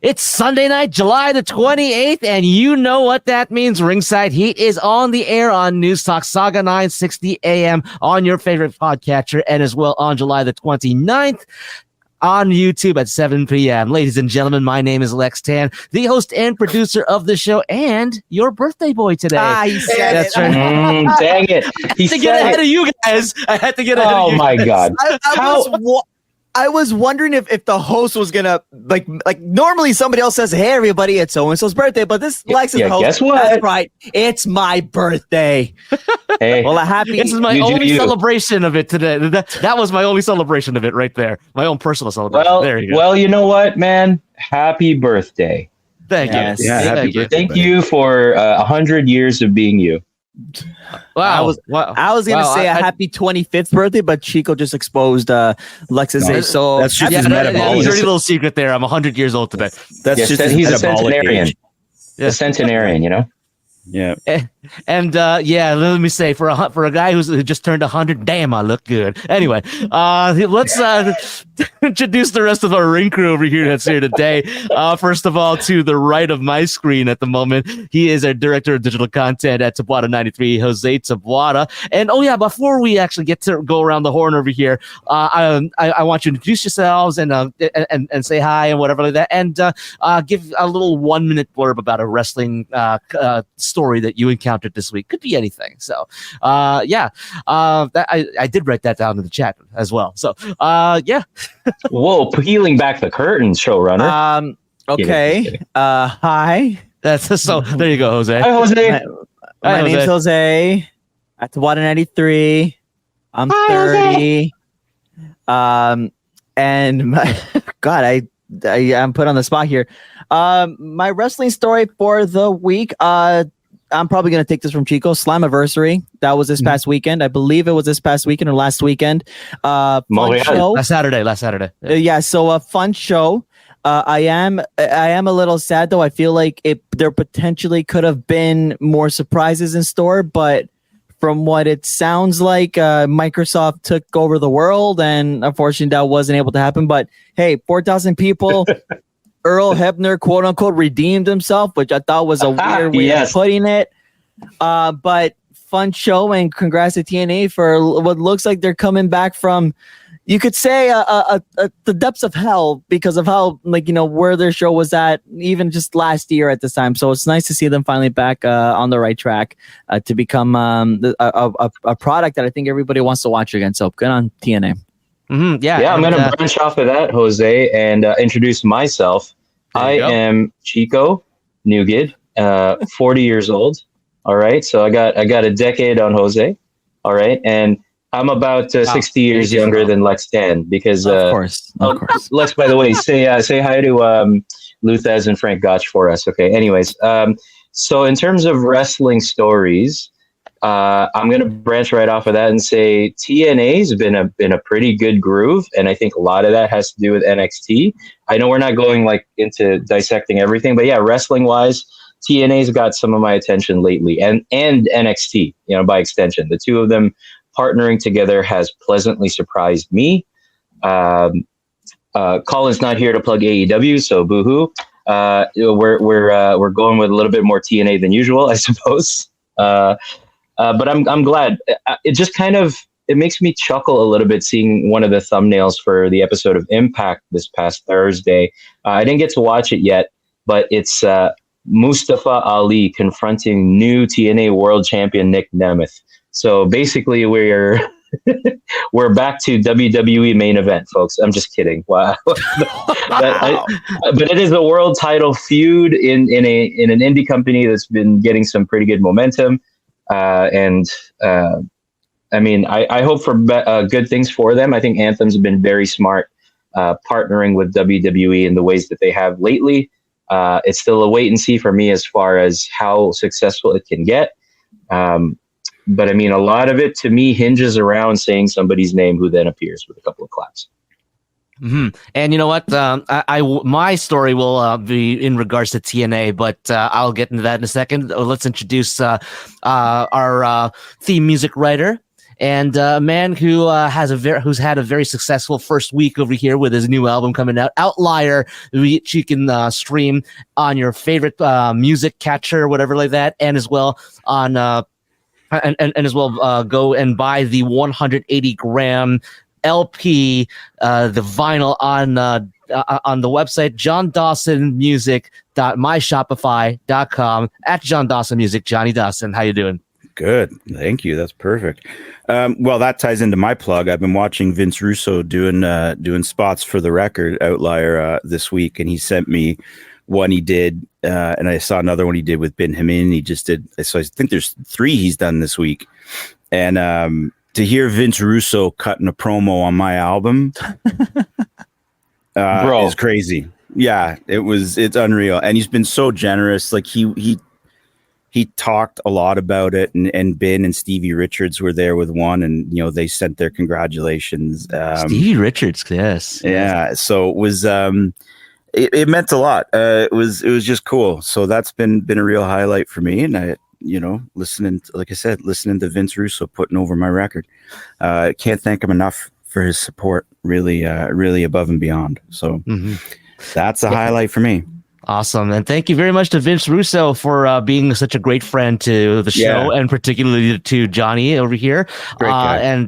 It's Sunday night, July the 28th, and you know what that means. Ringside Heat is on the air on News Talk Sauga 960 AM on your favorite podcatcher, and as well on July the 29th on YouTube at 7 p.m. Ladies and gentlemen, my name is Lex Tan, the host and producer of the show, and your birthday boy today. He said That's it. right. Dang it. I had to get ahead of you guys. I had to get ahead of you my guys. God. I was wondering if the host was gonna like normally somebody else says, "Hey everybody, it's so and so's birthday," but this Lex's host. Guess what? That's right, it's my birthday. Hey, Well, a happy. This is my only celebration of it today. That was my only celebration of it right there. My own personal celebration. There you go. Well, you know what, man? Happy birthday. Thank you. Yes. Yeah, happy birthday. Thank you for 100 years of being you. Wow. I was gonna say a happy 25th birthday, but Chico just exposed Lex's age. So that's just Yeah, his metabolic. dirty little secret there. I'm 100 years old today. That's Yes, just his he's a metabolic centenarian. age. Yeah. A centenarian, you know? Yeah. And let me say, for a guy who just turned 100, damn, I look good. Anyway, let's introduce the rest of our ring crew over here that's here today. First of all, to the right of my screen at the moment, he is our director of digital content at Tabuada 93, Jose Tabuada. And before we actually get to go around the horn over here, I want you to introduce yourselves and say hi and whatever like that, and give a little 1-minute blurb about a wrestling story that you encountered this week. Could be anything. So I did write that down in the chat as well. So Whoa, peeling back the curtains, showrunner. Okay. Hi. that's so there you go, Jose. Hi, Jose. My name's Jose. At Tabuada 93. I'm 30. And God, I'm put on the spot here. My wrestling story for the week. I'm probably going to take this from Chico. Slammiversary. That was this past weekend. I believe it was this past weekend or last weekend. Fun show. Last Saturday. So a fun show. I am a little sad though. I feel like there potentially could have been more surprises in store, but from what it sounds like, Microsoft took over the world, and unfortunately that wasn't able to happen. But hey, 4,000 people. Earl Hebner, quote unquote, redeemed himself, which I thought was a weird way of putting it. But fun show, and congrats to TNA for what looks like they're coming back from, you could say, the depths of hell because of how, where their show was at even just last year at this time. So it's nice to see them finally back on the right track to become a product that I think everybody wants to watch again. So good on TNA. Mm-hmm, Yeah, I'm going to branch off of that, Jose, and introduce myself. I am Chico Nugid, 40 years old. All right, so I got a decade on Jose. All right, and I'm about 60 years younger than Lex Tan because of course. Lex, by the way, say hi to Luthez and Frank Gotch for us. Okay. Anyways, so in terms of wrestling stories. I'm going to branch right off of that and say TNA's been a pretty good groove, and I think a lot of that has to do with NXT. I know we're not going into dissecting everything, but yeah, wrestling wise, TNA's got some of my attention lately, and NXT, by extension. The two of them partnering together has pleasantly surprised me. Colin's not here to plug AEW, so boo-hoo. We're going with a little bit more TNA than usual, I suppose. But I'm glad. It just it makes me chuckle a little bit seeing one of the thumbnails for the episode of Impact this past Thursday. I didn't get to watch it yet, but it's Mustafa Ali confronting new TNA World Champion Nick Nemeth. So basically, we're back to WWE main event, folks. I'm just kidding. Wow. But it is a world title feud in an indie company that's been getting some pretty good momentum. I hope for good things for them. I think Anthem's been very smart partnering with WWE in the ways that they have lately. It's still a wait and see for me as far as how successful it can get. But a lot of it to me hinges around saying somebody's name who then appears with a couple of claps. Mm-hmm. And you know what? My story will be in regards to TNA, but I'll get into that in a second. Let's introduce our theme music writer and a man who who's had a very successful first week over here with his new album coming out, Outlier, which you can stream on your favorite music catcher, whatever like that, and as well on and as well go and buy the 180-gram LP, the vinyl on the website johndawsonmusic.myshopify.com at John Dawson Music. Johnny Dawson, how you doing? Good, thank you. That's perfect. Well, that ties into my plug. I've been watching Vince Russo doing spots for the record Outlier this week, and he sent me one he did, and I saw another one he did with Ben Hamin. He just did, so I think there's 3 he's done this week, and to hear Vince Russo cutting a promo on my album is crazy. Yeah, it's unreal, and he's been so generous. Like he talked a lot about it, and Ben and Stevie Richards were there with one, and they sent their congratulations. Stevie Richards, yes, yeah. So it was it meant a lot. It was just cool. So that's been a real highlight for me, and I listening to Vince Russo putting over my record. Can't thank him enough for his support. Really above and beyond. So that's a highlight for me. Awesome. And thank you very much to Vince Russo for being such a great friend to the show, and particularly to Johnny over here. Great guy.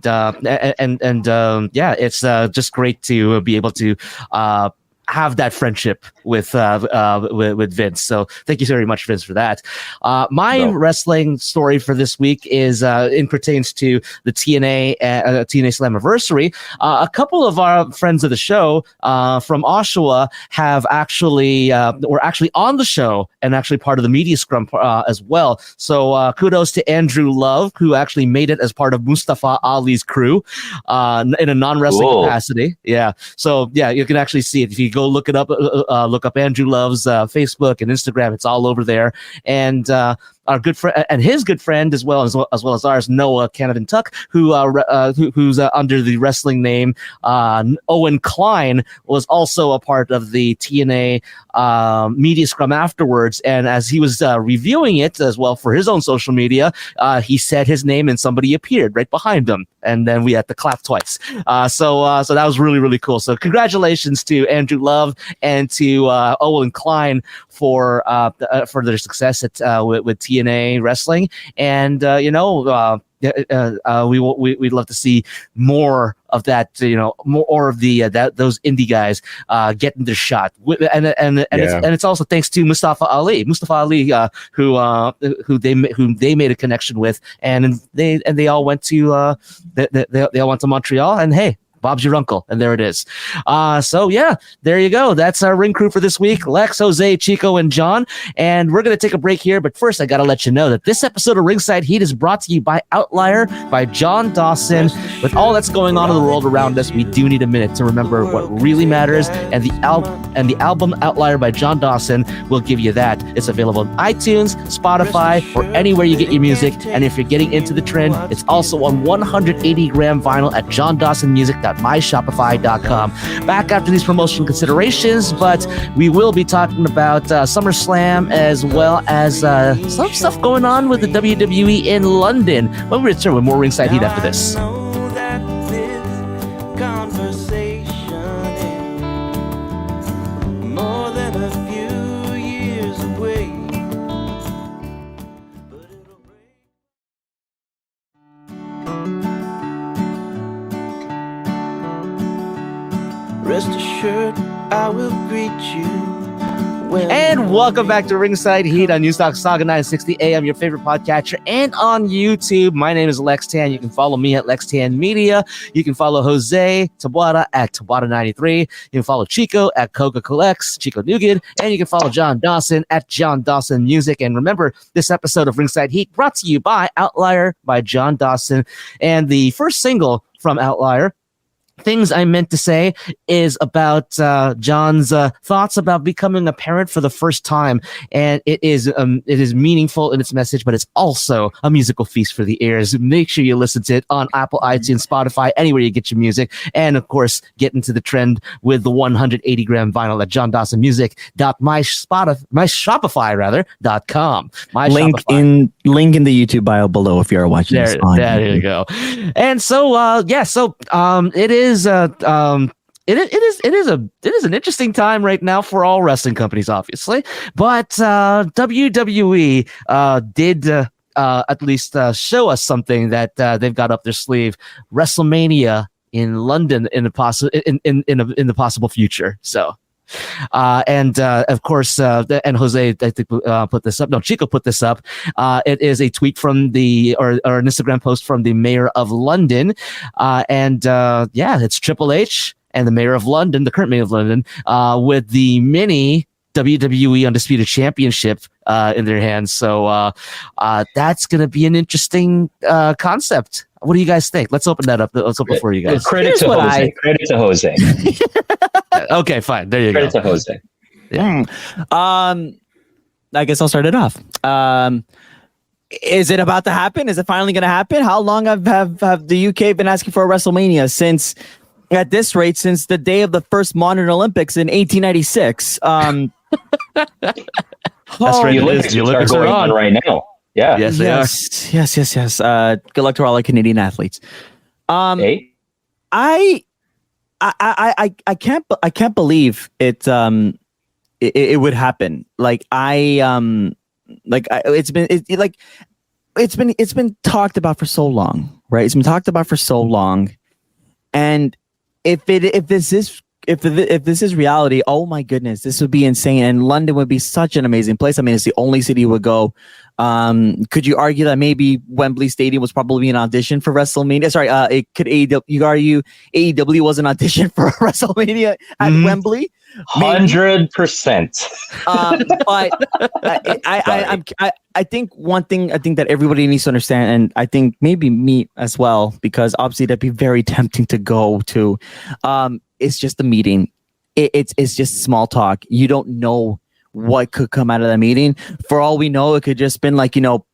It's just great to be able to have that friendship with Vince. So thank you very much, Vince, for that. My wrestling story for this week is pertains to the TNA Slammiversary. A couple of our friends of the show from Oshawa have were actually on the show and actually part of the media scrum as well. So kudos to Andrew Love, who actually made it as part of Mustafa Ali's crew in a non-wrestling capacity. Yeah. So yeah, you can actually see it if you go look it up. Look up Andrew Love's Facebook and Instagram. It's all over there. And our good friend and his good friend as well as ours, Noah Canavan Tuck, who's under the wrestling name Owen Klein, was also a part of the TNA media scrum afterwards. And as he was reviewing it as well for his own social media, he said his name and somebody appeared right behind him, and then we had to clap twice. So that was really, really cool. So congratulations to Andrew Love and to Owen Klein for their success with TNA wrestling, and we'd love to see more of that. More of the those indie guys getting their shot, and it's also thanks to Mustafa Ali, who they made a connection with, and they all went to they all went to Montreal, and hey, Bob's your uncle, and there it is. So yeah, there you go. That's our ring crew for this week: Lex, Jose, Chico, and John. And we're gonna take a break here, but first I gotta let you know that this episode of Ringside Heat is brought to you by Outlier by John Dawson. With all that's going on in the world around us, we do need a minute to remember what really matters, and the album Outlier by John Dawson will give you that. It's available on iTunes, Spotify, or anywhere you get your music. And if you're getting into the trend, it's also on 180-gram vinyl at johndawsonmusic.myshopify.com. Back after these promotional considerations, but we will be talking about SummerSlam as well as some stuff going on with the WWE in London when we return with more Ringside Heat after this. Rest assured, I will greet you. And welcome back to Ringside Heat on Newstalk Sauga 960 AM, your favorite podcatcher, and on YouTube. My name is Lex Tan. You can follow me at Lex Tan Media. You can follow Jose Tabuada at Tabuada93. You can follow Chico at Coca Collects, Chico Nugent, and you can follow John Dawson at John Dawson Music. And remember, this episode of Ringside Heat brought to you by Outlier by John Dawson. And the first single from Outlier things I meant to say is about John's thoughts about becoming a parent for the first time, and it is meaningful in its message, but it's also a musical feast for the ears. Make sure you listen to it on Apple, iTunes, Spotify, anywhere you get your music, and of course, get into the trend with the 180-gram vinyl at johndawsonmusic.myshopify.com. Link in the YouTube bio below if you are watching this on there YouTube. you go. And so it is it is an interesting time right now for all wrestling companies, obviously, but WWE did at least show us something that they've got up their sleeve: WrestleMania in London in the possible future. So. Of course, and Jose, I think, put this up. No, Chico put this up. It is a tweet from or an Instagram post from the mayor of London. It's Triple H and the mayor of London, the current mayor of London, with the mini WWE Undisputed Championship in their hands. So that's going to be an interesting concept. What do you guys think? Let's open that up. Let's open it for you guys. Credit to Jose. Okay, fine. There you Credit go. to Jose. Yeah. I guess I'll start it off. Is it about to happen? Is it finally going to happen? How long have the UK been asking for a WrestleMania since? At this rate, since the day of the first modern Olympics in 1896. That's right. The Olympics are going on right now. Yeah. Yes, they are. Yes. Good luck to all our Canadian athletes. Hey. I can't believe it would happen. It's been talked about for so long, right? It's been talked about for so long, and if this is reality, oh my goodness, this would be insane. And London would be such an amazing place. I mean, it's the only city you would go. Could you argue that maybe Wembley Stadium was probably an audition for WrestleMania? Sorry, you argue AEW was an audition for WrestleMania at Wembley? 100%. But I think one thing that everybody needs to understand, and I think maybe me as well, because obviously that'd be very tempting to go to. It's just the meeting. It's just small talk. You don't know what could come out of that meeting. For all we know, it could just been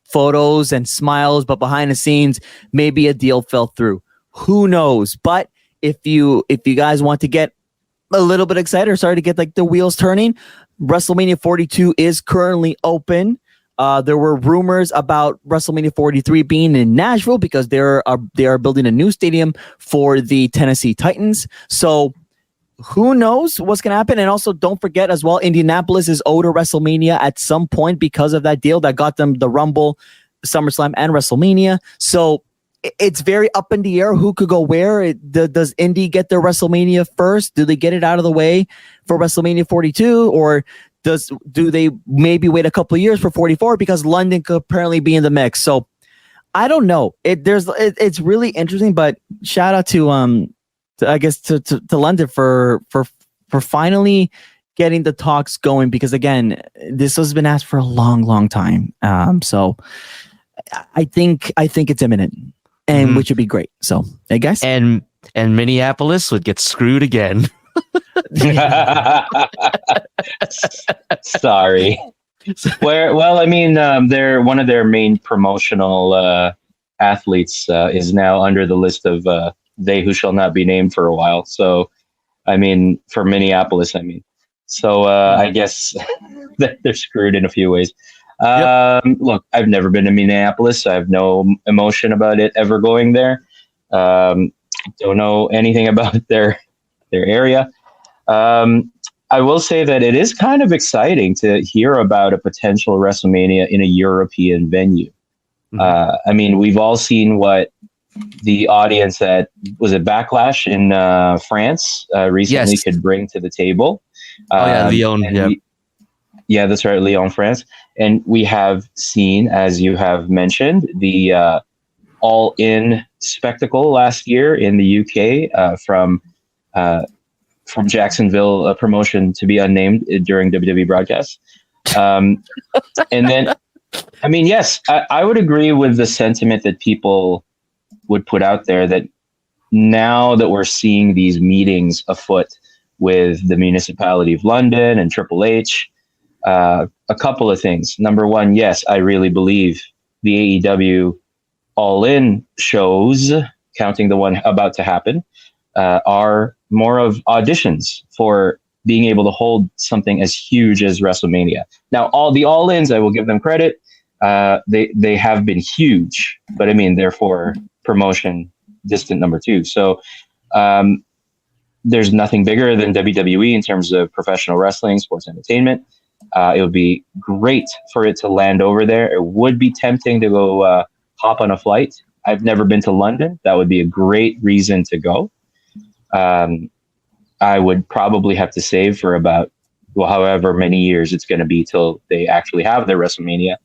photos and smiles, but behind the scenes, maybe a deal fell through. Who knows? But if you guys want to get a little bit excited or started to get the wheels turning, WrestleMania 42 is currently open. There were rumors about WrestleMania 43 being in Nashville because they are building a new stadium for the Tennessee Titans. So who knows what's going to happen? And also, don't forget as well, Indianapolis is owed a WrestleMania at some point because of that deal that got them the Rumble, SummerSlam, and WrestleMania. So it's very up in the air who could go where. Does Indy get their WrestleMania first? Do they get it out of the way for WrestleMania 42? Or do they maybe wait a couple of years for 44 because London could apparently be in the mix? So I don't know. It's really interesting, but shout out to London for finally getting the talks going, because again, this has been asked for a long time. So I think it's imminent, and which would be great. So hey guys, and Minneapolis would get screwed again. Sorry. They're one of their main promotional athletes is now under the list of they who shall not be named for a while. So, for Minneapolis, so I guess they're screwed in a few ways. Look, I've never been to Minneapolis, so I have no emotion about it ever going there. Don't know anything about their area. I will say that it is kind of exciting to hear about a potential WrestleMania in a European venue. We've all seen what the audience at Backlash in France recently could bring to the table. Lyon. Yeah, that's right, Lyon, France. And we have seen, as you have mentioned, the All-In spectacle last year in the UK from Jacksonville, a promotion to be unnamed during WWE broadcasts. And then, yes, I would agree with the sentiment that people would put out there that now that we're seeing these meetings afoot with the municipality of London and Triple H, a couple of things. Number one, yes, I really believe the AEW All In shows, counting the one about to happen, are more of auditions for being able to hold something as huge as WrestleMania. Now, all the All-Ins, I will give them credit. They have been huge, but I mean, they're for promotion distant number two. So there's nothing bigger than WWE in terms of professional wrestling, sports entertainment. It would be great for it to land over there. It would be tempting to go hop on a flight. I've never been to London. That would be a great reason to go. I would probably have to save for about, well, however many years it's going to be till they actually have their WrestleMania,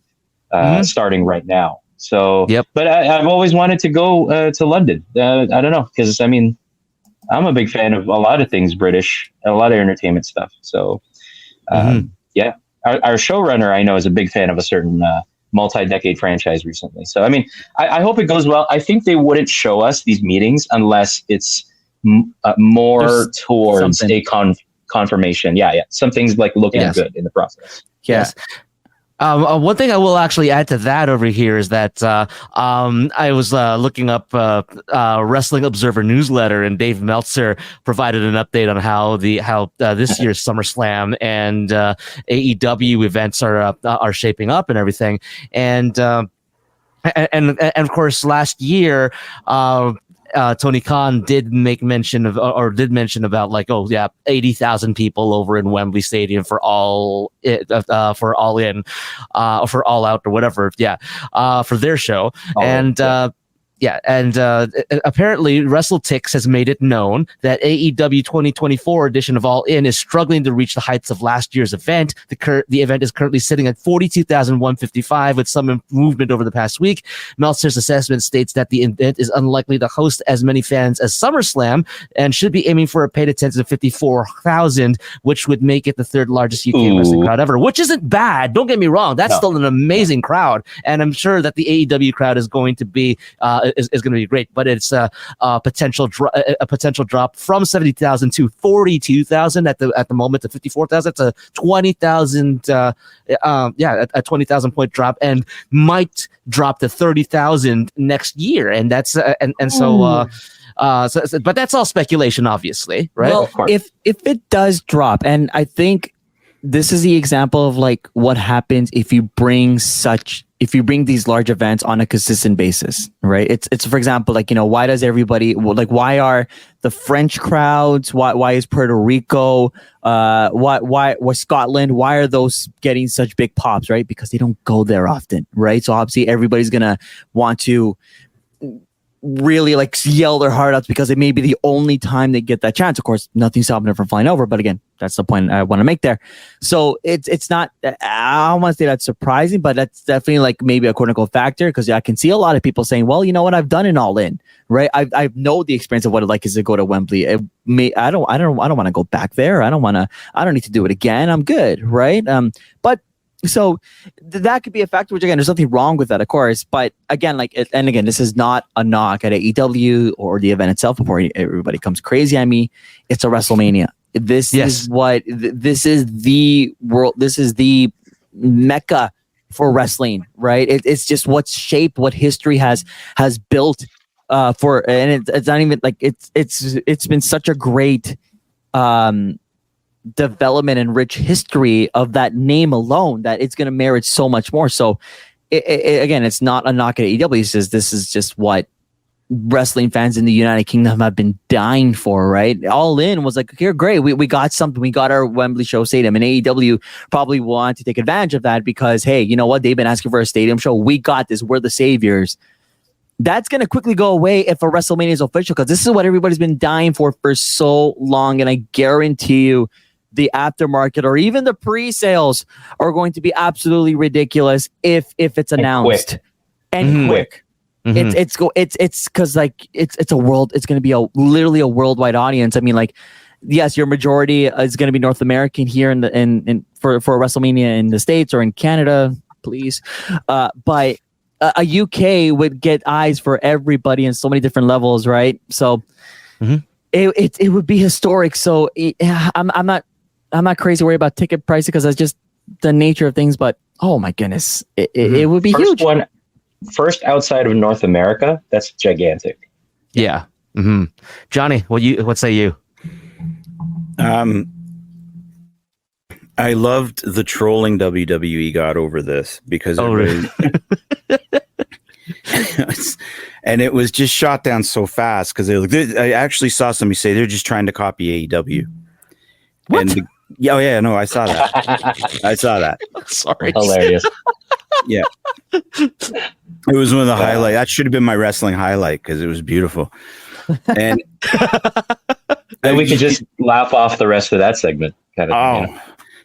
starting right now. So, but I've always wanted to go to London. I don't know, because I mean, I'm a big fan of a lot of things British, a lot of entertainment stuff. So, yeah, our showrunner I know is a big fan of a certain multi-decade franchise recently. So, I mean, I hope it goes well. I think they wouldn't show us these meetings unless it's more There's towards something. a confirmation. Yeah. Some things like looking good in the process. Yes. One thing I will actually add to that over here is that I was looking up Wrestling Observer newsletter, and Dave Meltzer provided an update on how this year's SummerSlam and AEW events are shaping up and everything, and of course last year. Tony Khan did mention about like, 80,000 people over in Wembley Stadium for all in for All Out or whatever, for their show. Apparently WrestleTix has made it known that AEW 2024 edition of All In is struggling to reach the heights of last year's event. The event is currently sitting at 42,155 with some movement over the past week. Meltzer's assessment states that the event is unlikely to host as many fans as SummerSlam and should be aiming for a paid attendance of 54,000, which would make it the third largest UK wrestling crowd ever, which isn't bad. Don't get me wrong. That's still an amazing crowd. And I'm sure that the AEW crowd is going to be is going to be great, but it's a potential drop from 70,000 to 42,000 at the moment to 54,000 to 20,000. A 20,000 point drop, and might drop to 30,000 next year, and that's but that's all speculation, obviously, right? Well, if it does drop, and I think this is the example of like what happens if you bring these large events on a consistent basis, right? It's for example, like, why does everybody, like, why are the French crowds, why is Puerto Rico, why was Scotland, why are those getting such big pops, right? Because they don't go there often, right? So obviously everybody's gonna want to really like yell their heart out because it may be the only time they get that chance. Of course, nothing's stopping them from flying over, but again, that's the point I want to make there. So it's not, I don't want to say that's surprising, but that's definitely like maybe a quote unquote factor, because I can see a lot of people saying, well, you know what, I've done it all in, right? I know the experience of what it like is to go to Wembley. I don't want to go back there. I don't need to do it again. I'm good, right? But so that could be a factor, which again, there's nothing wrong with that, of course. But again, this is not a knock at AEW or the event itself before everybody comes crazy on me. It's a WrestleMania. This is the world. This is the mecca for wrestling, right? It's just what's shaped what history has built and it's not even like it's been such a great development and rich history of that name alone that it's going to merit so much more. So again, it's not a knock at AEW. It says this is just what wrestling fans in the United Kingdom have been dying for, right? All In was like, here, great, we got something, we got our Wembley show stadium, and AEW probably want to take advantage of that because, hey, you know what, they've been asking for a stadium show, we got this, we're the saviors. That's going to quickly go away if a WrestleMania is official, because this is what everybody's been dying for so long, and I guarantee you the aftermarket or even the pre-sales are going to be absolutely ridiculous if it's announced and quick. Mm-hmm. It's because like it's a world. It's going to be literally a worldwide audience. I mean, like, yes, your majority is going to be North American here for WrestleMania in the States or in Canada, please. But a UK would get eyes for everybody in so many different levels, right? So it would be historic. So I'm not crazy worried about ticket pricing because that's just the nature of things. But oh my goodness, it would be huge. First outside of North America, that's gigantic. Yeah. Johnny, what say you? I loved the trolling WWE got over this because and it was just shot down so fast because I actually saw somebody say they're just trying to copy AEW. What? No, I saw that. I saw that. Sorry. Hilarious. Yeah. It was one of the highlights. That should have been my wrestling highlight because it was beautiful. And then we could just laugh off the rest of that segment. Kind of.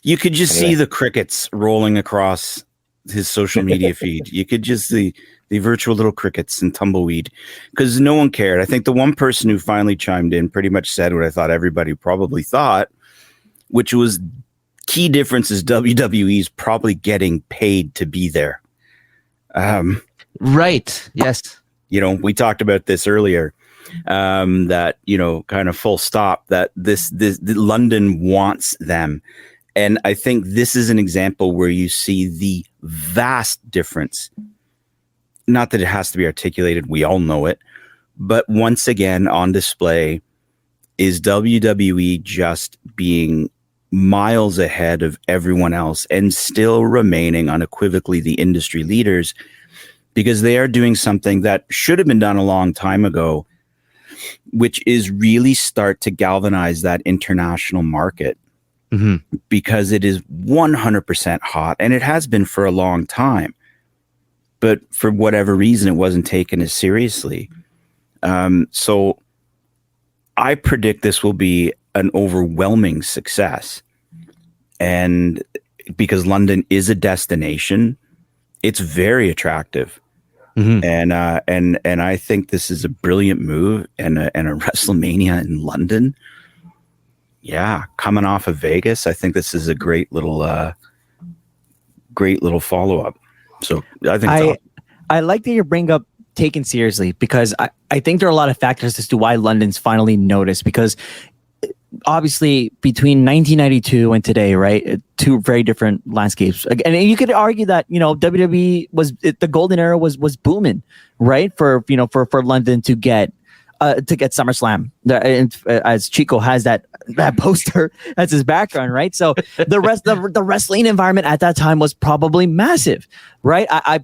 You could just see the crickets rolling across his social media feed. You could just see the virtual little crickets and tumbleweed because no one cared. I think the one person who finally chimed in pretty much said what I thought everybody probably thought, which was key difference is WWE's probably getting paid to be there. Right. Yes. We talked about this earlier. That kind of full stop. That this London wants them. And I think this is an example where you see the vast difference. Not that it has to be articulated. We all know it. But once again, on display is WWE just being miles ahead of everyone else and still remaining unequivocally the industry leaders because they are doing something that should have been done a long time ago, which is really start to galvanize that international market. Because it is 100% hot and it has been for a long time, but for whatever reason, it wasn't taken as seriously. So I predict this will be an overwhelming success. And because London is a destination, it's very attractive. And I think this is a brilliant move and a WrestleMania in London. Yeah, coming off of Vegas, I think this is a great little follow up. So I think I like that you bring up taken seriously because I think there are a lot of factors as to why London's finally noticed because obviously between 1992 and today, right, two very different landscapes. And you could argue that WWE the golden era was booming, right, for London to get SummerSlam, as Chico has that poster as his background, right? So the wrestling environment at that time was probably massive, right? I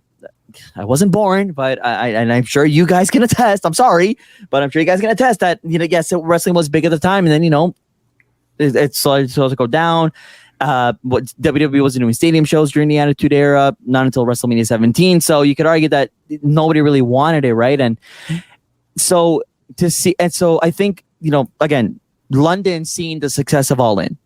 wasn't born, but and I'm sure you guys can attest. I'm sorry, but I'm sure you guys can attest that yes, wrestling was big at the time, and then it started to go down. What WWE wasn't doing stadium shows during the Attitude Era, not until WrestleMania 17. So you could argue that nobody really wanted it, right? And so I think again, London seeing the success of All In,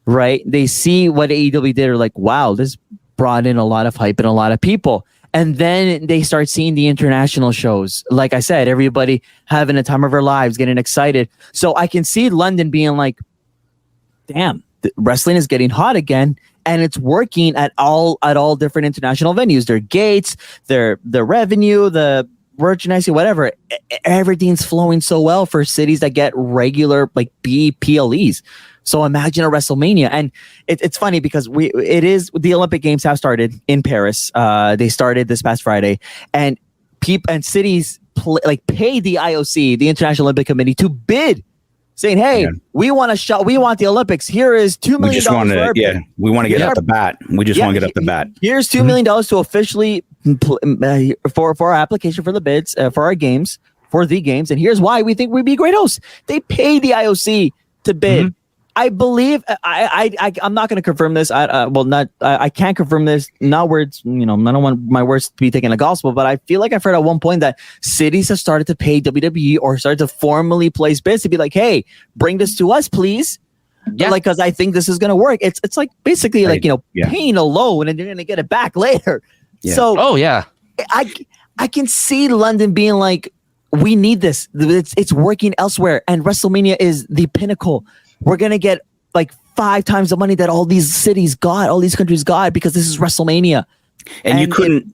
right? They see what AEW did, are like, wow, this brought in a lot of hype and a lot of people. And then they start seeing the international shows. Like I said, everybody having a time of their lives, getting excited. So I can see London being like, damn, wrestling is getting hot again. And it's working at all different international venues. Their gates, their revenue, the merchandising, whatever, everything's flowing so well for cities that get regular like PLEs. So imagine a WrestleMania, and it's funny because the Olympic Games have started in Paris. They started this past Friday, and cities pay the IOC, the International Olympic Committee, to bid, saying, "Hey, we want the Olympics. Here is $2 million. We want to get up the bat. We just want to get up the bat. Here's $2 million to officially for our application for the bids for our games, for the games, and here's why we think we'd be great hosts." They pay the IOC to bid. I believe I'm not going to confirm this. I can't confirm this. Not words. I don't want my words to be taken as gospel, but I feel like I've heard at one point that cities have started to pay WWE or started to formally place bids to be like, "Hey, bring this to us, please." Yeah, because I think this is going to work. It's like basically paying a loan and you're going to get it back later. Yeah. So I can see London being like, we need this. It's working elsewhere, and WrestleMania is the pinnacle. We're going to get like 5 times the money that all these cities got, all these countries got, because this is WrestleMania. And you couldn't,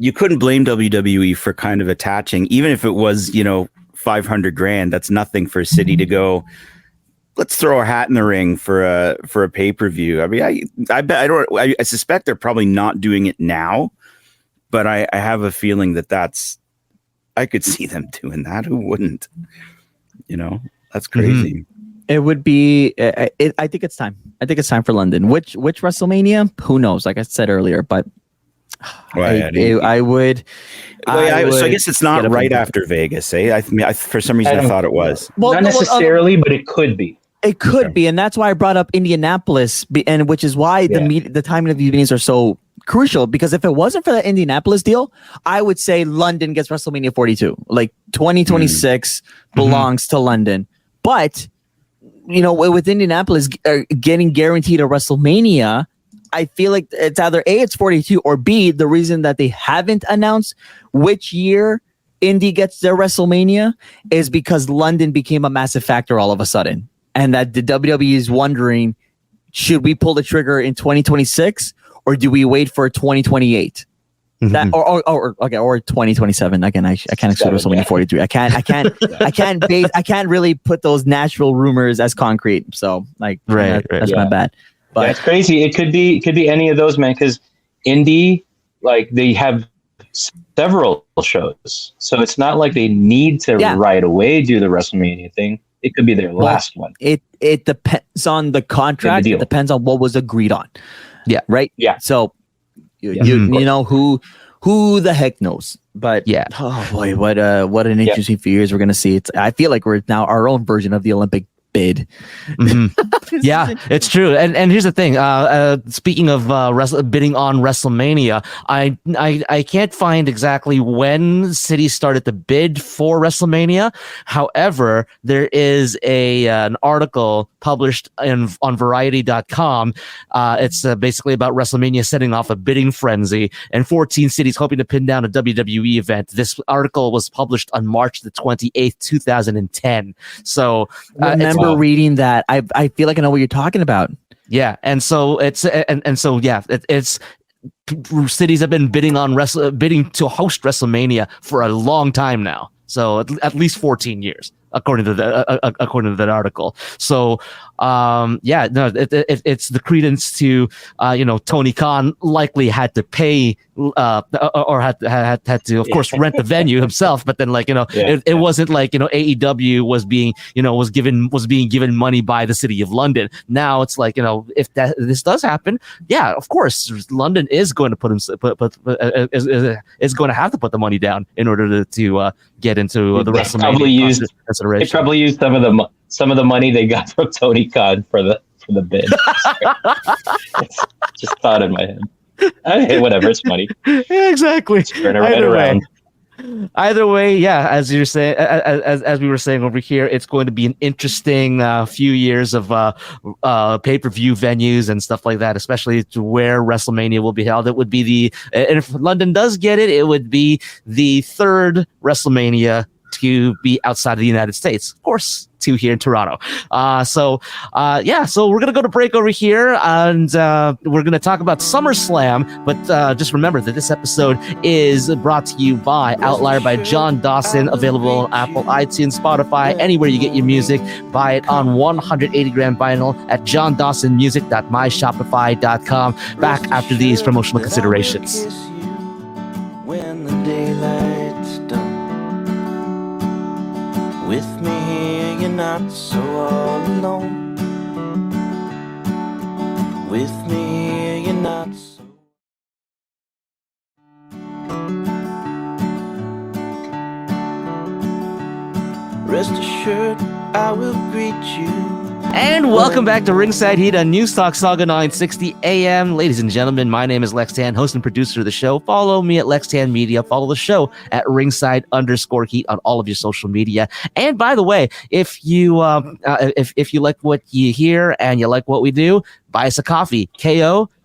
you couldn't blame WWE for kind of attaching, even if it was, you know, 500 grand. That's nothing for a city to go, let's throw our hat in the ring for a pay-per-view. I mean, I suspect they're probably not doing it now, but I have a feeling I could see them doing that. Who wouldn't? You know, that's crazy. Mm-hmm. It would be. I think it's time. I think it's time for London. Which WrestleMania? Who knows? Like I said earlier, but I would. So I guess it's not right after Vegas, eh? I for some reason I thought it was. Well, not necessarily, but it could be. It could be, and that's why I brought up Indianapolis, and which is why the timing of these meetings are so crucial. Because if it wasn't for that Indianapolis deal, I would say London gets WrestleMania 42. Like 2026 belongs to London, but you know, with Indianapolis getting guaranteed a WrestleMania, I feel like it's either A, it's 42, or B, the reason that they haven't announced which year Indy gets their WrestleMania is because London became a massive factor all of a sudden. And that the WWE is wondering, should we pull the trigger in 2026 or do we wait for 2028? That or 2027. Again, I can't exclude WrestleMania 43. I can't really put those natural rumors as concrete. So that's my bad. But that's crazy. It could be any of those, man, because Indy, like, they have several shows. So it's not like they need to right away do the WrestleMania thing. It could be their last one. It depends on the contract. It depends on what was agreed on. Yeah. Right? Yeah. So you know who the heck knows? But oh boy, what an interesting few years we're gonna see. I feel like we're now our own version of the Olympic bid. Yeah, it's true. And here's the thing. Speaking of bidding on WrestleMania, I can't find exactly when cities started to bid for WrestleMania. However, there is an article published on Variety.com. It's basically about WrestleMania setting off a bidding frenzy and 14 cities hoping to pin down a WWE event. This article was published on March the 28th, 2010. So remember reading that. I feel like I know what you're talking about. Yeah, and so it's cities have been bidding to host WrestleMania for a long time now. So at least 14 years, according to that article. So it's the credence to Tony Khan likely had to pay or had to, of course, rent the venue himself. But then it wasn't like AEW was being given money by the city of London. Now it's like if this does happen, yeah, of course London is going to is going to have to put the money down in order to get into the WrestleMania consideration. They probably used some of the money they got from Tony Khan for the bid. Just thought in my head. Hey, whatever, it's money. Yeah, exactly. Turn it right around. Either way, yeah, as you're saying, as we were saying over here, it's going to be an interesting few years of pay-per-view venues and stuff like that, especially to where WrestleMania will be held. It would be and if London does get it, it would be the third WrestleMania to be outside of the United States. Of course, 2 here in Toronto. So we're going to go to break over here, and we're going to talk about SummerSlam, but just remember that this episode is brought to you by Outlier by John Dawson, available on Apple, iTunes, Spotify, anywhere you get your music. Buy it on 180-gram vinyl at johndawsonmusic.myshopify.com. Back after these promotional considerations. When the daylight's done, with me here, you're not so all alone. With me here, you're not so. Rest assured, I will greet you. And welcome back to Ringside Heat on News Talk Sauga 960 AM. Ladies and gentlemen, my name is Lex Tan, host and producer of the show. Follow me at Lex Tan Media. Follow the show at Ringside_Heat on all of your social media. And by the way, if you if you like what you hear and you like what we do, buy us a coffee.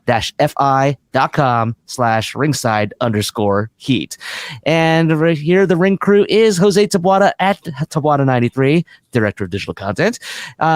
fi.com/ringside_heat. And right here, the ring crew is Jose Tabuada at Tabuada93, Director of Digital Content.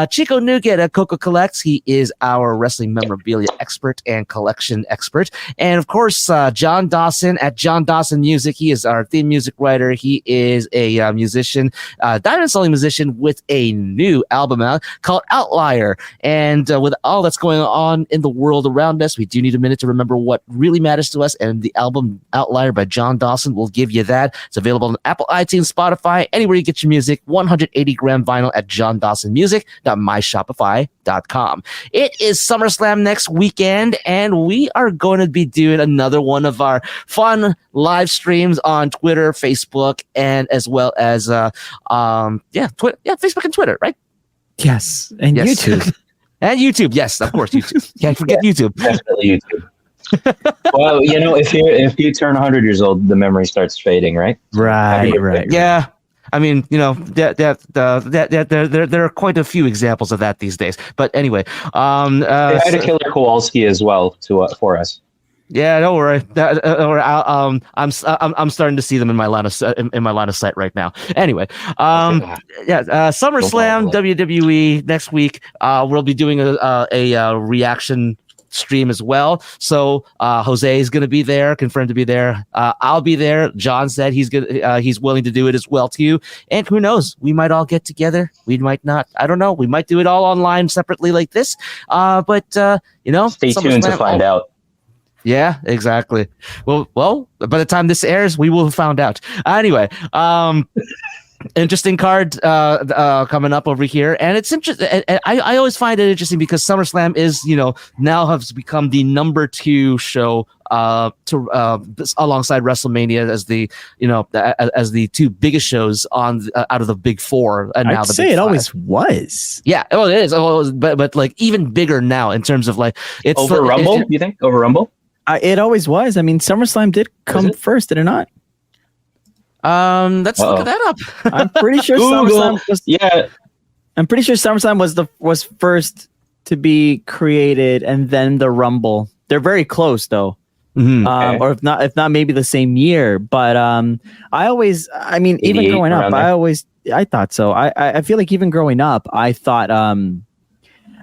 Chico Nugget at Coco Collects. He is our wrestling memorabilia expert and collection expert. And of course, John Dawson at John Dawson Music. He is our theme music writer. He is a musician, diamond selling musician with a new album out called Outlier. And with all that's going on in the world around us, we do need a minute to remember what really matters to us. And the album Outlier by John Dawson will give you that. It's available on Apple, iTunes, Spotify, anywhere you get your music. 180-gram vinyl at johndawsonmusic.myshopify.com. It is SummerSlam next weekend, and we are going to be doing another one of our fun live streams on Twitter, Facebook, and as well as Facebook and Twitter, right? Yes, and Yes. YouTube. And YouTube, yes, of course, YouTube. Can't forget YouTube. Definitely YouTube. Well, if you turn 100 years old, the memory starts fading, right? Right. Yeah. I mean, there are quite a few examples of that these days. But anyway, They had a killer Kowalski as well for us. yeah, don't worry. I'm starting to see them in my line of sight right now. Anyway, SummerSlam WWE next week. We'll be doing a reaction stream as well. So Jose is going to be there, confirmed to be there. I'll be there. John said he's willing to do it as well too. And who knows? We might all get together. We might not. I don't know. We might do it all online separately like this. But stay tuned to find out. Yeah, exactly. Well, by the time this airs, we will have found out. Anyway, interesting card coming up over here, and it's interesting. I always find it interesting because SummerSlam is now has become the number 2 show alongside WrestleMania as the as the 2 biggest shows on out of the big 4, and now I'd the say big it 5. always was. Yeah, well, it is. But like even bigger now in terms of like it's Over Rumble. You think over Rumble? It always was. I mean, SummerSlam did come first, did it not? Let's look that up. I'm pretty sure SummerSlam was. Yeah, I'm pretty sure SummerSlam was first to be created, and then the Rumble. They're very close, though. Mm-hmm. Or if not, maybe the same year. But even growing up, I thought so. I feel like even growing up, I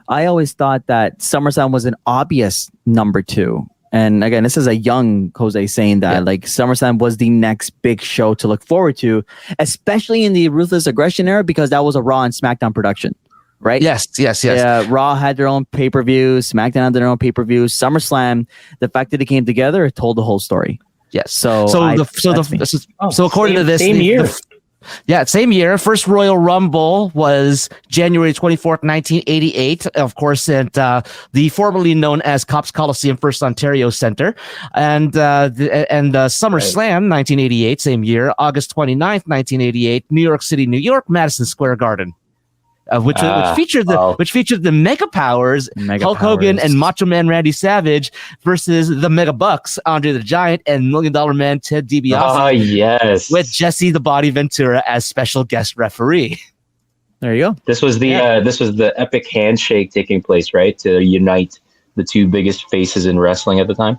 always thought that SummerSlam was an obvious number 2. And again, this is a young Jose saying that like SummerSlam was the next big show to look forward to, especially in the Ruthless Aggression era, because that was a Raw and SmackDown production, right? Yes. Yeah, Raw had their own pay-per-views, SmackDown had their own pay-per-views. SummerSlam, the fact that it came together, it told the whole story. Yes. So according to this, same year. Same year. First Royal Rumble was January 24th, 1988. Of course, at the formerly known as Cops Coliseum First Ontario Center. And SummerSlam, 1988, same year. August 29th, 1988, New York City, New York, Madison Square Garden. Which featured the Mega Powers, Hulk Hogan and Macho Man Randy Savage versus the Mega Bucks, Andre the Giant and $1 Million Man Ted DiBiase. Oh yes, with Jesse the Body Ventura as special guest referee. There you go. This was the epic handshake taking place, right, to unite the 2 biggest faces in wrestling at the time.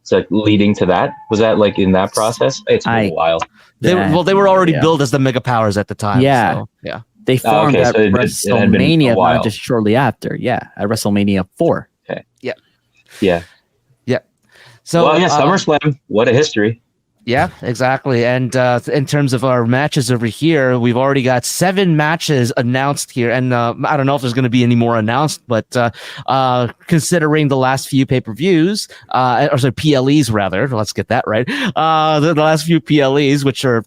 So leading to that, was that like in that process? It's been a while. They were already billed as the Mega Powers at the time. Yeah. So, yeah. They formed at so it had been WrestleMania, a while. not just shortly after. Yeah, at WrestleMania 4. Okay. Yeah. So SummerSlam, what a history. Yeah, exactly. And in terms of our matches over here, we've already got 7 matches announced here. And I don't know if there's going to be any more announced, but considering the last few pay-per-views, PLEs rather, let's get that right. The last few PLEs, which are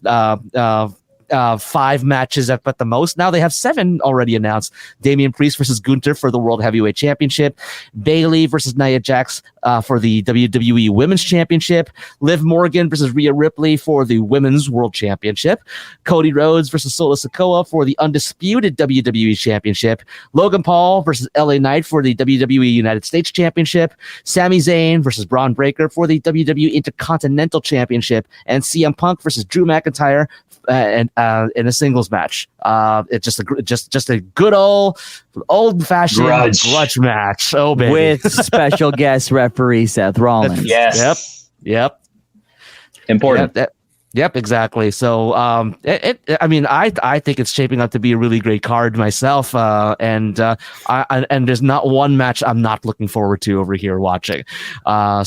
5 matches at the most. Now they have 7 already announced. Damian Priest versus Gunther for the World Heavyweight Championship. Bayley versus Nia Jax for the WWE Women's Championship. Liv Morgan versus Rhea Ripley for the Women's World Championship. Cody Rhodes versus Solo Sikoa for the undisputed WWE Championship. Logan Paul versus LA Knight for the WWE United States Championship. Sami Zayn versus Braun Breaker for the WWE Intercontinental Championship. And CM Punk versus Drew McIntyre and in a singles match. It's just a good old fashioned grudge match. Oh, baby. With special guest referee Seth Rollins. Yes. Yep. Important. Yep, exactly. So, I mean, I think it's shaping up to be a really great card myself, and there's not one match I'm not looking forward to over here watching. I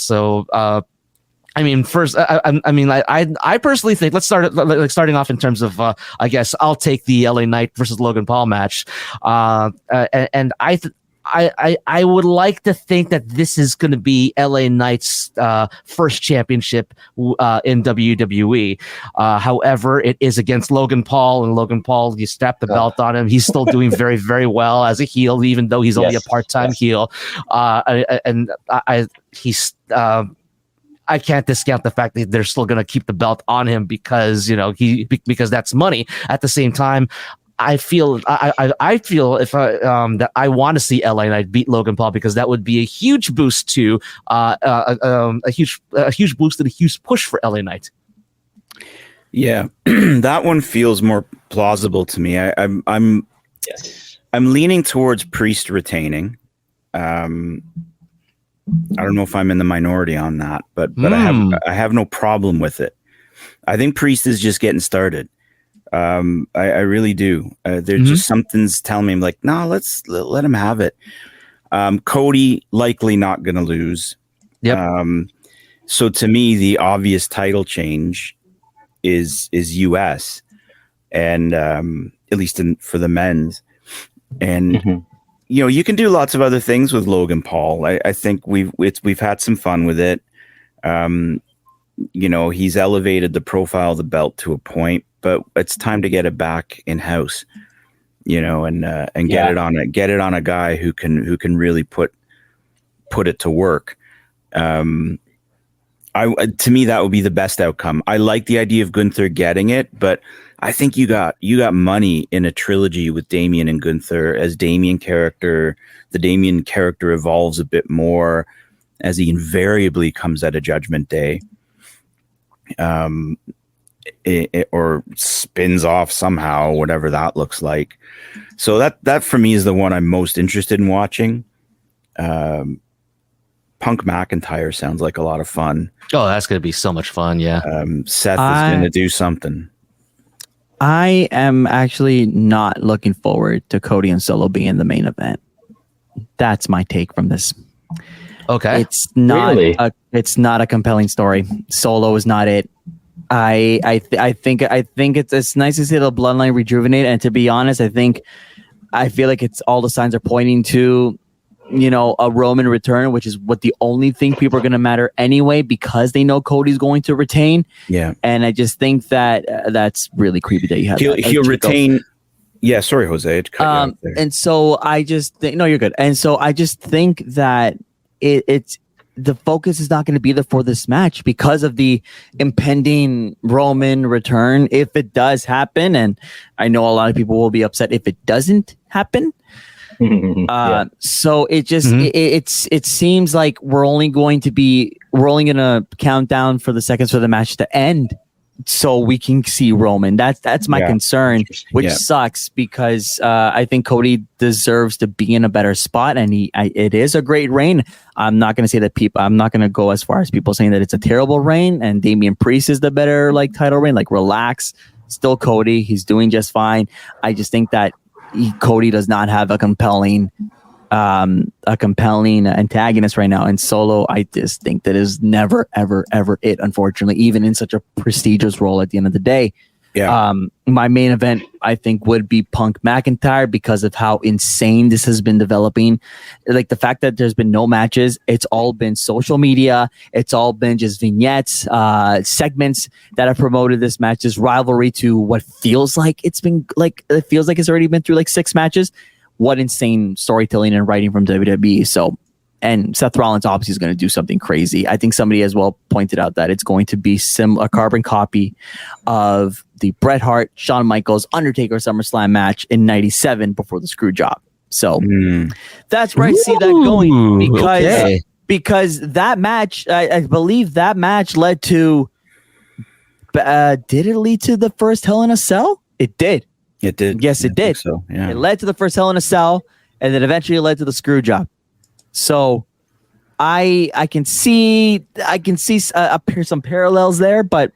mean, first, I personally think let's start starting off in terms of, I guess I'll take the LA Knight versus Logan Paul match, and I would like to think that this is going to be LA Knight's first championship in WWE. However, it is against Logan Paul, and Logan Paul, you strap the belt on him. He's still doing very, very well as a heel, even though he's only a part-time heel. I can't discount the fact that they're still going to keep the belt on him because because that's money. At the same time, I feel if that I want to see LA Knight beat Logan Paul, because that would be a huge boost to a huge boost and a huge push for LA Knight. Yeah, that one feels more plausible to me. I'm leaning towards Priest retaining. I don't know if I'm in the minority on that, but I have no problem with it. I think Priest is just getting started. I really do. There's just something's telling me, I'm like, no, let him have it. Cody likely not going to lose. Yep. So to me, the obvious title change is US, and at least for the men's. And you can do lots of other things with Logan Paul. I think we've had some fun with it. He's elevated the profile of the belt to a point, but it's time to get it back in house. And get it on a guy who can really put it to work. To me, that would be the best outcome. I like the idea of Gunther getting it, but I think you got money in a trilogy with Damian and Gunther. As the Damian character evolves a bit more, as he invariably comes at a Judgment Day, or spins off somehow, whatever that looks like. So that for me is the one I'm most interested in watching. Punk McIntyre sounds like a lot of fun. Oh, that's going to be so much fun. Yeah. Seth is going to do something. I am actually not looking forward to Cody and Solo being the main event. That's my take from this. Okay. It's not a compelling story. Solo is not it. I think it's nice to see the bloodline rejuvenate, and to be honest, I feel like it's all the signs are pointing to a Roman return, which is what the only thing people are going to matter anyway, because they know Cody's going to retain. Yeah. And I just think that that's really creepy that you have he'll retain. Yeah. Sorry, Jose. And so I just think, no, you're good. And so I just think that it's the focus is not going to be there for this match because of the impending Roman return. If it does happen, and I know a lot of people will be upset if it doesn't happen. So it just it seems like we're only going to count down for the seconds for the match to end, so we can see Roman. That's my concern, which sucks because I think Cody deserves to be in a better spot, and it is a great reign. I'm not going to say that I'm not going to go as far as people saying that it's a terrible reign and Damian Priest is the better title reign. Relax, still Cody, he's doing just fine. I just think that Cody does not have a compelling antagonist right now, and Solo, I just think that is never ever it, unfortunately, even in such a prestigious role at the end of the day. My main event I think would be Punk McIntyre because of how insane this has been developing. Like the fact that there's been no matches, it's all been social media, it's all been just vignettes, segments that have promoted this match, this rivalry, to what feels like it's already been through 6 matches. What insane storytelling and writing from WWE. So, and Seth Rollins obviously is going to do something crazy. I think somebody as well pointed out that it's going to be a carbon copy of the Bret Hart, Shawn Michaels, Undertaker SummerSlam match in '97 before the screw job. So that's where I see that going, because that match, I believe that match led to did it lead to the first Hell in a Cell? It did. It did. Yes, it did. So yeah, it led to the first Hell in a Cell, and then eventually it led to the screw job. So I can see some parallels there, but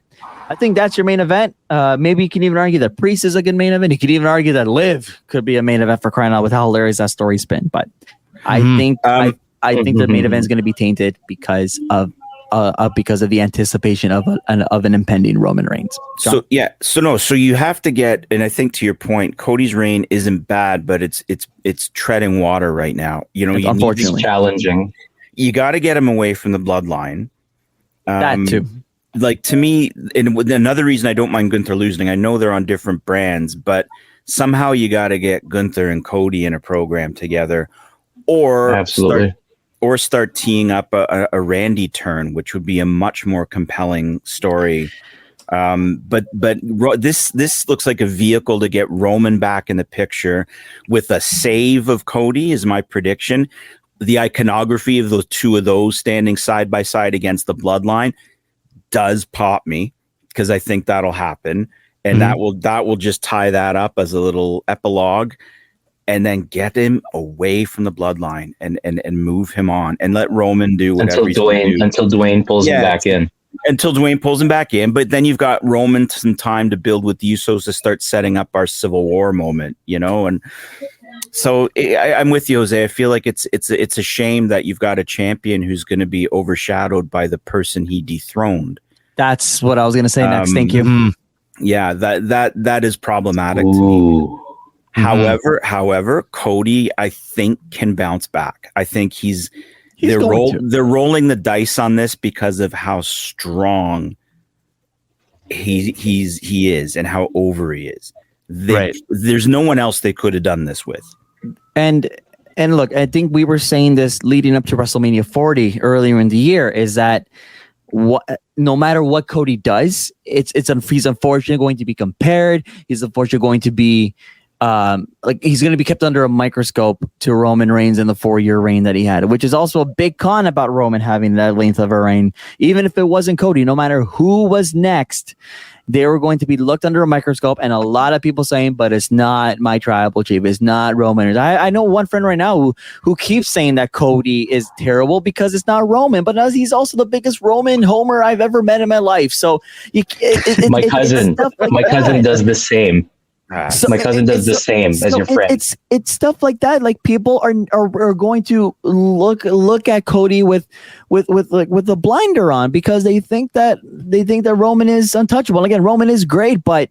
I think that's your main event. Maybe you can even argue that Priest is a good main event. You could even argue that Liv could be a main event for crying out with how hilarious that story's been. But I think I think the main event is going to be tainted because of the anticipation of an impending Roman Reigns. John? So you have to get, and I think to your point, Cody's reign isn't bad, but it's treading water right now. You know, unfortunately, challenging. You got to get him away from the bloodline. That too. Like, to me, and another reason I don't mind Gunther losing, I know they're on different brands, but somehow you got to get Gunther and Cody in a program together, or absolutely. Start teeing up a Randy turn, which would be a much more compelling story. But this looks like a vehicle to get Roman back in the picture with a save of Cody is my prediction. The iconography of those two of those standing side by side against the bloodline does pop me, because I think that'll happen, and that will just tie that up as a little epilogue. And then get him away from the bloodline and move him on and let Roman do whatever until Dwayne pulls him back in. Until Dwayne pulls him back in. But then you've got Roman some time to build with the Usos to start setting up our Civil War moment, you know? And so I'm with you, Jose. I feel like it's a shame that you've got a champion who's going to be overshadowed by the person he dethroned. That's what I was going to say next. Thank you. Yeah, that is problematic to me. However, Cody, I think, can bounce back. I think they're rolling the dice on this because of how strong he is and how over he is. There's no one else they could have done this with. And look, I think we were saying this leading up to WrestleMania 40 earlier in the year, is that no matter what Cody does, he's unfortunately going to be compared. He's unfortunately going to be he's going to be kept under a microscope to Roman Reigns in the 4-year reign that he had, which is also a big con about Roman having that length of a reign. Even if it wasn't Cody, no matter who was next, they were going to be looked under a microscope. And a lot of people saying, but it's not my tribal chief, it's not Roman. I know one friend right now who keeps saying that Cody is terrible because it's not Roman, but he's also the biggest Roman homer I've ever met in my life. So my cousin does the same. My cousin does the same as your friend. It's stuff like that. Like, people are going to look at Cody with the blinder on, because they think that Roman is untouchable. And again, Roman is great, but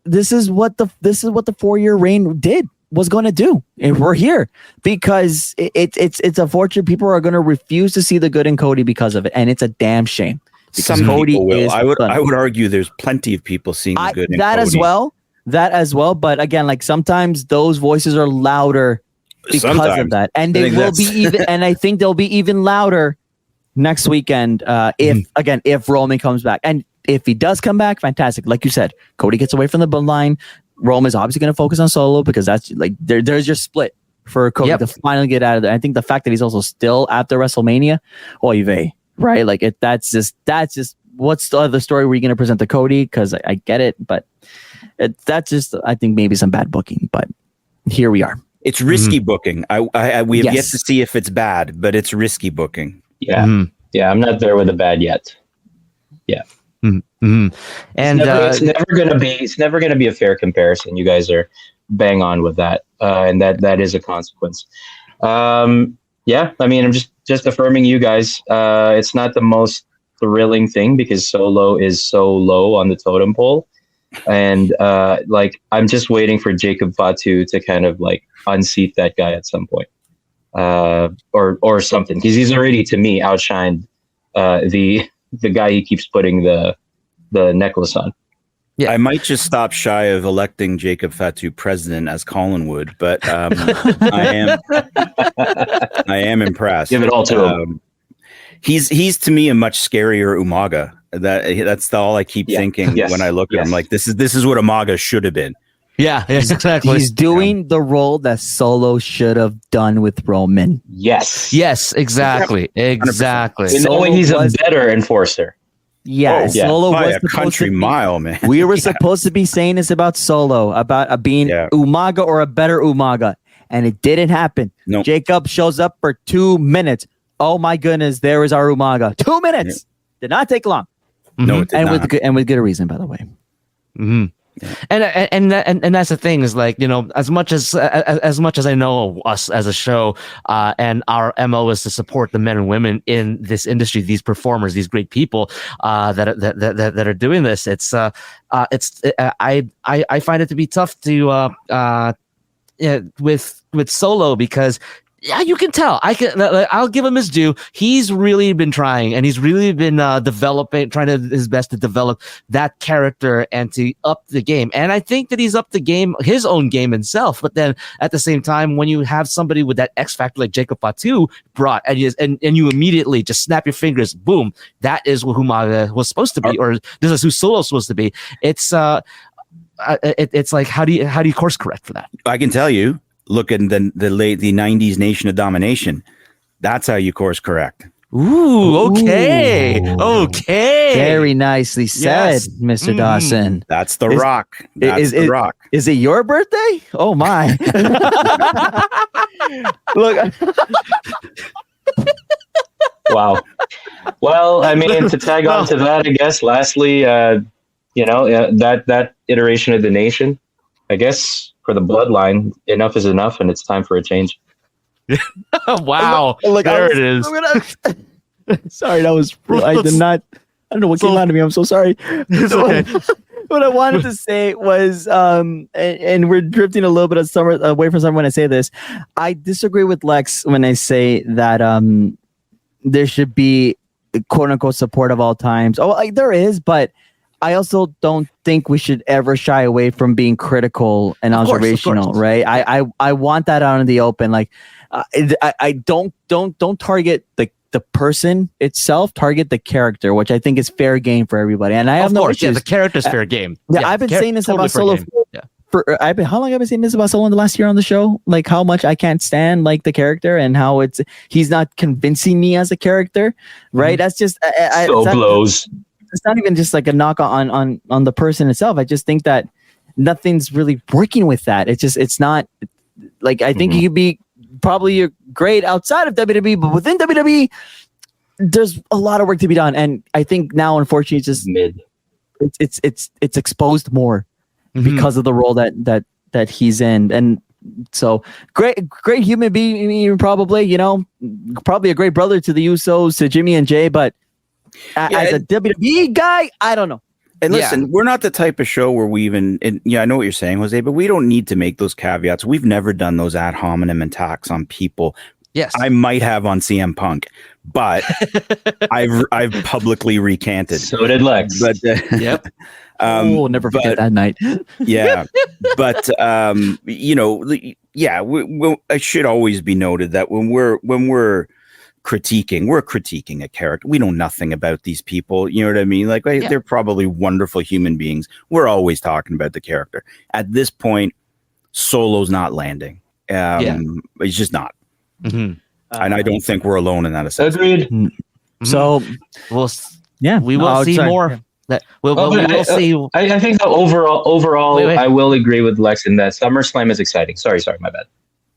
this is what the 4-year reign was going to do. And we're here because it's unfortunate. People are going to refuse to see the good in Cody because of it, and it's a damn shame. Some Cody people will. I would argue there's plenty of people seeing the good in Cody. That as well, but again, like, sometimes those voices are louder because of that, and they will be even. And I think they'll be even louder next weekend if Roman comes back, and if he does come back, fantastic. Like you said, Cody gets away from the bloodline. Roman's obviously going to focus on Solo, because that's like there's your split for Cody to finally get out of there. I think the fact that he's also still after WrestleMania, oy vey, right? Like, that's just what's the other story were you going to present to Cody? Because I get it, but. That's just, I think, maybe some bad booking, but here we are. It's risky booking. We have yet to see if it's bad, but it's risky booking. Yeah, yeah. I'm not there with the bad yet. Yeah, and it's never gonna be a fair comparison. You guys are bang on with that, and that is a consequence. Yeah, I mean, I'm just affirming you guys. It's not the most thrilling thing because Solo is so low on the totem pole. And I'm just waiting for Jacob Fatu to kind of like unseat that guy at some point, or something, because he's already, to me, outshined the guy he keeps putting the necklace on. Yeah, I might just stop shy of electing Jacob Fatu president as Colin would, but I am impressed. Give it all to him. He's to me a much scarier Umaga. That's all I keep thinking when I look at him. Like, this is what Umaga should have been. Yeah, exactly. He's doing the role that Solo should have done with Roman. Yes, exactly. In that way, he's a better enforcer. Yeah, Oh, yeah. Solo By was a supposed country to be, mile, man. we were supposed to be saying this about Solo, about being Yeah. Umaga or a better Umaga, and it didn't happen. Nope. Jacob shows up for 2 minutes. Oh my goodness, there is our Umaga. 2 minutes. Did not take long. No, it did And not. with good reason, by the way. And that's the thing is like, you know, as much as I know us as a show, and our MO is to support the men and women in this industry, these performers, these great people that are doing this. I find it to be tough to with Solo because. Yeah, you can tell. I'll give him his due. He's really been trying, and he's really been his best to develop that character and to up the game. And I think that he's upped the game, his own game himself. But then at the same time, when you have somebody with that X factor like Jacob Fatu brought, and you immediately just snap your fingers, boom, that is what Humaga was supposed to be, or this is who Solo's supposed to be. It's like how do you course correct for that? I can tell you. Look at the 90s Nation of Domination. That's how you course correct. Ooh, okay. Okay. Very nicely said, Yes. Mr. Dawson. That's the Rock. That's the Rock. Is it your birthday? Oh my. Look. Wow. Well, I mean, to tag on to that, I guess, lastly, that iteration of the Nation, I guess, for the bloodline, enough is enough, and it's time for a change. Wow. Look, there it is. Sorry, that was. I did not. I don't know what came out of me. I'm so sorry. It's okay. What I wanted to say was, and we're drifting a little bit of summer away from summer when I say this. I disagree with Lex when I say that there should be quote unquote support of all times. Oh, there is, but I also don't think we should ever shy away from being critical and observational, right? I want that out in the open. Like, I don't target the person itself, target the character, which I think is fair game for everybody. And I have no issues. Yeah, the character's fair game. Yeah, I've been saying this about Solo. How long have I been saying this about Solo in the last year on the show? Like how much I can't stand like the character and how he's not convincing me as a character, right? That's just blows. It's not even just like a knock on the person itself. I just think that nothing's really working with that. It's not like I think he could be probably great outside of WWE, but within WWE, there's a lot of work to be done. And I think now, unfortunately, it's just mid. It's exposed more because of the role that he's in. And so great human being, probably, probably a great brother to the Usos, to Jimmy and Jay, but as a WWE guy, I don't know. And listen, we're not the type of show where we even, I know what you're saying, Jose, but we don't need to make those caveats. We've never done those ad hominem attacks on people. Yes. I might have on CM Punk, but I've publicly recanted. So did Lex. But Yep. We'll never forget that night. Yeah. But it should always be noted that when we're critiquing a character. We know nothing about these people. You know what I mean? Like they're probably wonderful human beings. We're always talking about the character. At this point, Solo's not landing. It's just not. And I don't think we're alone in that assessment. Agreed. So we will see more. We will see. I think that overall, Wait. I will agree with Lex in that SummerSlam is exciting. Sorry, my bad.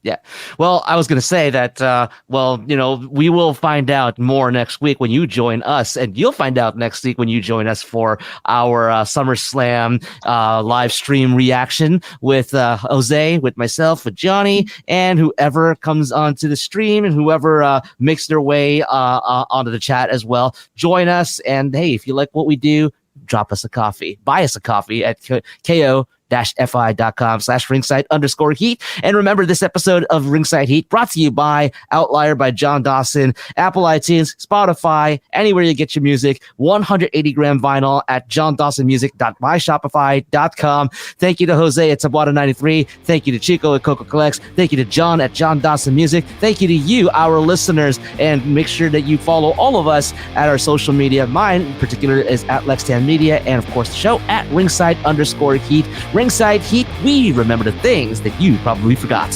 Yeah. Well, I was going to say that, we will find out more next week when you join us, and you'll find out next week when you join us for our SummerSlam live stream reaction with Jose, with myself, with Johnny, and whoever comes onto the stream and whoever makes their way onto the chat as well. Join us. And hey, if you like what we do, drop us a coffee, buy us a coffee at ko-fi.com/ringside_heat. And remember, this episode of Ringside Heat brought to you by Outlier by John Dawson, Apple iTunes, Spotify, anywhere you get your music, 180-gram vinyl at johndawsonmusic.myshopify.com. Thank you to Jose at Tabata93. Thank you to Chico at Coco Collects. Thank you to John at John Dawson Music. Thank you to you, our listeners, and make sure that you follow all of us at our social media. Mine in particular is at Lex Tan Media, and of course the show at Ringside_Heat. Ringside Heat, we remember the things that you probably forgot.